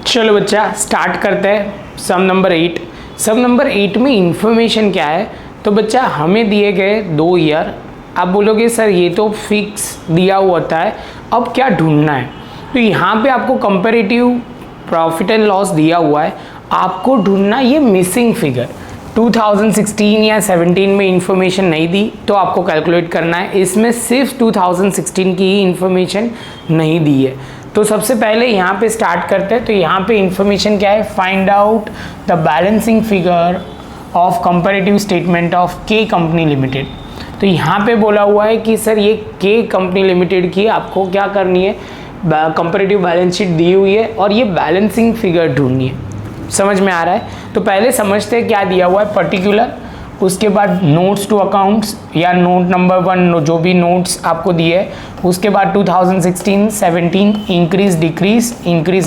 चलो बच्चा स्टार्ट करते हैं सम नंबर 8। सम नंबर 8 में इंफॉर्मेशन क्या है? तो बच्चा हमें दिए गए 2 ईयर। आप बोलोगे सर ये तो फिक्स दिया हुआ होता है, अब क्या ढूंढना है? तो यहाँ पे आपको कंपैरेटिव प्रॉफिट एंड लॉस दिया हुआ है, आपको ढूंढना ये मिसिंग फिगर। 2016 या 17 में इंफॉर्मेशन नहीं दी तो आपको कैलकुलेट करना है, इसमें सिर्फ 2016 की ही इंफॉर्मेशन नहीं दी है। तो सबसे पहले यहाँ पे स्टार्ट करते हैं। तो यहाँ पे इंफॉर्मेशन क्या है? Find out the balancing figure of comparative statement of के कंपनी लिमिटेड। तो यहाँ पे बोला हुआ है कि सर ये के कंपनी लिमिटेड की आपको क्या करनी है, कंपैरेटिव बैलेंस शीट दी हुई है और ये बैलेंसिंग फिगर ढूंढनी है। समझ में आ रहा है? तो पहले समझते हैं क्या दिया हुआ है पर्टिकुलर, उसके बाद नोट्स टू अकाउंट्स या नोट नंबर 1 जो भी नोट्स आपको दिए है, उसके बाद 2016 17 इंक्रीज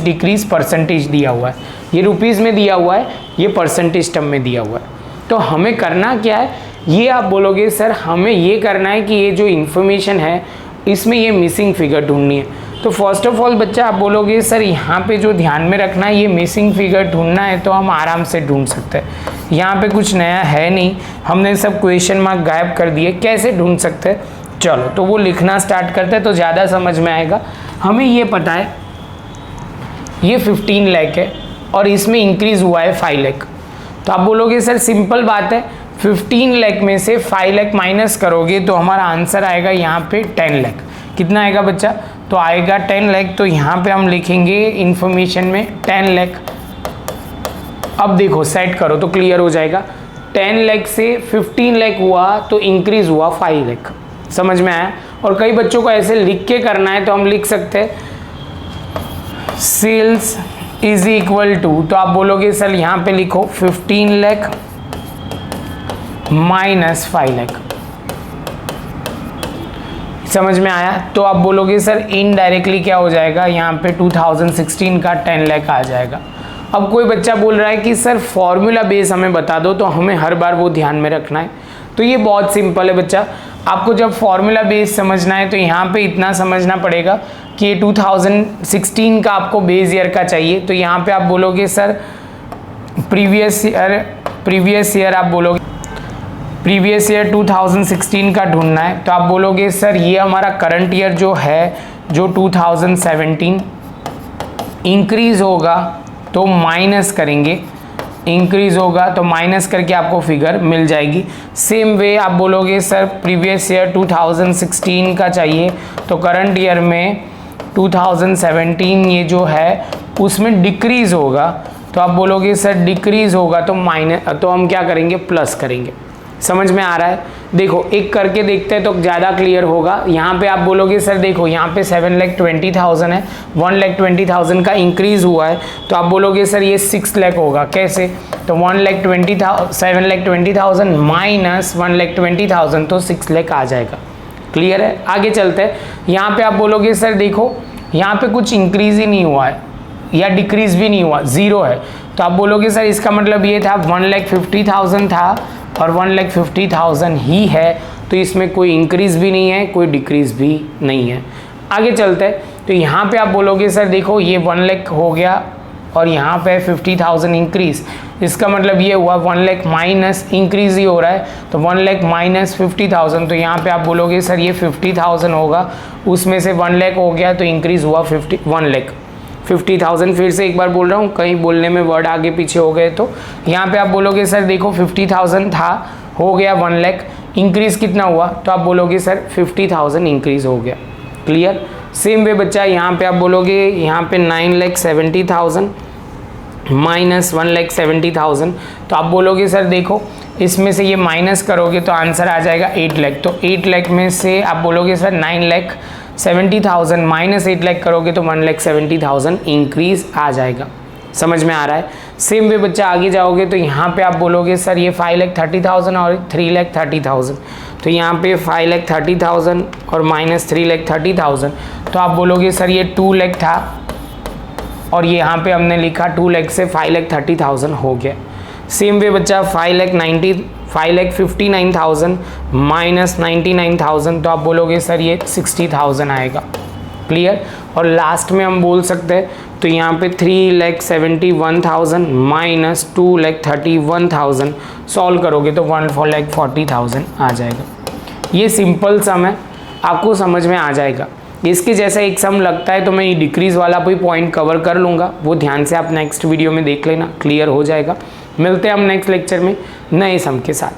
डिक्रीज परसेंटेज दिया हुआ है। ये रुपीज़ में दिया हुआ है, ये परसेंटेज टर्म में दिया हुआ है। तो हमें करना क्या है, ये आप बोलोगे सर हमें ये करना है कि ये जो इन्फॉर्मेशन है इसमें ये मिसिंग फिगर ढूंढनी है। तो फर्स्ट ऑफ ऑल बच्चा आप बोलोगे सर यहाँ पे जो ध्यान में रखना है, ये मिसिंग फिगर ढूंढना है तो हम आराम से ढूंढ सकते हैं। यहाँ पे कुछ नया है नहीं, हमने सब क्वेश्चन मार्क गायब कर दिए, कैसे ढूंढ सकते हैं? चलो तो वो लिखना स्टार्ट करते हैं तो ज़्यादा समझ में आएगा। हमें ये पता है ये 15 लाख है और इसमें इंक्रीज़ हुआ है 5 लाख। तो आप बोलोगे सर सिंपल बात है, 15 लाख में से 5 लाख माइनस करोगे तो हमारा आंसर आएगा यहाँ पे 10 लाख। कितना आएगा बच्चा? तो आएगा 10 लाख। तो यहाँ पे हम लिखेंगे इंफॉर्मेशन में 10 लाख। अब देखो सेट करो तो क्लियर हो जाएगा। 10 लाख से 15 लाख हुआ तो इंक्रीज हुआ 5 लाख। समझ में आया? और कई बच्चों को ऐसे लिख के करना है तो हम लिख सकते हैं सेल्स इज इक्वल टू, तो आप बोलोगे सर यहाँ पे लिखो 15 लाख माइनस 5 लाख। समझ में आया? तो आप बोलोगे सर इनडायरेक्टली क्या हो जाएगा, यहाँ पे 2016 का 10 लाख आ जाएगा। अब कोई बच्चा बोल रहा है कि सर फॉर्मूला बेस हमें बता दो, तो हमें हर बार वो ध्यान में रखना है। तो ये बहुत सिंपल है बच्चा, आपको जब फॉर्मूला बेस समझना है तो यहाँ पे इतना समझना पड़ेगा कि ये 2016 का आपको बेस ईयर का चाहिए। तो यहाँ पे आप बोलोगे सर प्रीवियस ईयर आप बोलोगे प्रीवियस ईयर 2016 का ढूंढना है। तो आप बोलोगे सर ये हमारा करंट ईयर जो है, जो 2017 इंक्रीज होगा तो माइनस करेंगे, इंक्रीज होगा तो माइनस करके आपको फिगर मिल जाएगी। सेम वे आप बोलोगे सर प्रीवियस ईयर 2016 का चाहिए, तो करंट ईयर में 2017 ये जो है उसमें डिक्रीज होगा, तो आप बोलोगे सर डिक्रीज होगा तो माइनस, तो हम क्या करेंगे प्लस करेंगे। समझ में आ रहा है? देखो एक करके देखते हैं तो ज़्यादा क्लियर होगा। यहाँ पे आप बोलोगे सर देखो यहाँ पे 7,20,000 है, 1,20,000 का इंक्रीज़ हुआ है, तो आप बोलोगे सर ये 6 लाख होगा। कैसे? तो 7,20,000 माइनस 1,20,000 तो 6 लाख आ जाएगा। क्लियर है? आगे चलते हैं। यहाँ पे आप बोलोगे सर देखो यहाँ पे कुछ इंक्रीज़ ही नहीं हुआ है या डिक्रीज़ भी नहीं हुआ, ज़ीरो है। तो आप बोलोगे सर इसका मतलब ये था 1,50,000 था और 1,50,000 ही है, तो इसमें कोई इंक्रीज़ भी नहीं है, कोई डिक्रीज़ भी नहीं है। आगे चलते हैं। तो यहाँ पे आप बोलोगे सर देखो ये 1 लाख हो गया और यहाँ पे 50,000 इंक्रीज़, इसका मतलब ये हुआ 1 लाख माइनस इंक्रीज़ ही हो रहा है, तो 1 लाख माइनस 50,000। तो यहाँ पे आप बोलोगे सर ये 50,000 होगा, उसमें से 1 लाख हो गया तो इंक्रीज़ हुआ 1 लाख 50,000। फिर से एक बार बोल रहा हूँ, कहीं बोलने में वर्ड आगे पीछे हो गए तो यहाँ पे आप बोलोगे सर देखो 50,000 था, हो गया 1 लाख, इंक्रीज़ कितना हुआ? तो आप बोलोगे सर 50,000 इंक्रीज़ हो गया। क्लियर? सेम वे बच्चा यहाँ पे आप बोलोगे यहाँ पे 9,70,000 माइनस 1,70,000, तो आप बोलोगे सर देखो इसमें से ये माइनस करोगे तो आंसर आ जाएगा 8 लाख। तो 8 लाख में से आप बोलोगे सर 9,70,000 माइनस 8 लाख करोगे तो 1,70,000 इंक्रीज़ आ जाएगा। समझ में आ रहा है? सेम वे बच्चा आगे जाओगे तो यहाँ पे आप बोलोगे सर ये 5,30,000 और 3,30,000, तो यहाँ पे 5,30,000 और माइनस 3,30,000, तो आप बोलोगे सर ये 2 लाख था और ये यहाँ पे हमने लिखा 2 लाख से 5,30,000 हो गया। सेम वे बच्चा 5,59,000 माइनस 99,000, तो आप बोलोगे सर ये 60,000 आएगा। क्लियर? और लास्ट में हम बोल सकते हैं तो यहाँ पे 3,71,000 माइनस 2,31,000 सॉल्व करोगे तो 1,40,000 आ जाएगा। ये सिंपल सम है, आपको समझ में आ जाएगा। इसके जैसा एक सम लगता है तो मैं ये डिक्रीज वाला कोई पॉइंट कवर कर लूँगा, वो ध्यान से आप नेक्स्ट वीडियो में देख लेना, क्लियर हो जाएगा। मिलते हैं हम नेक्स्ट लेक्चर में नए सम के साथ।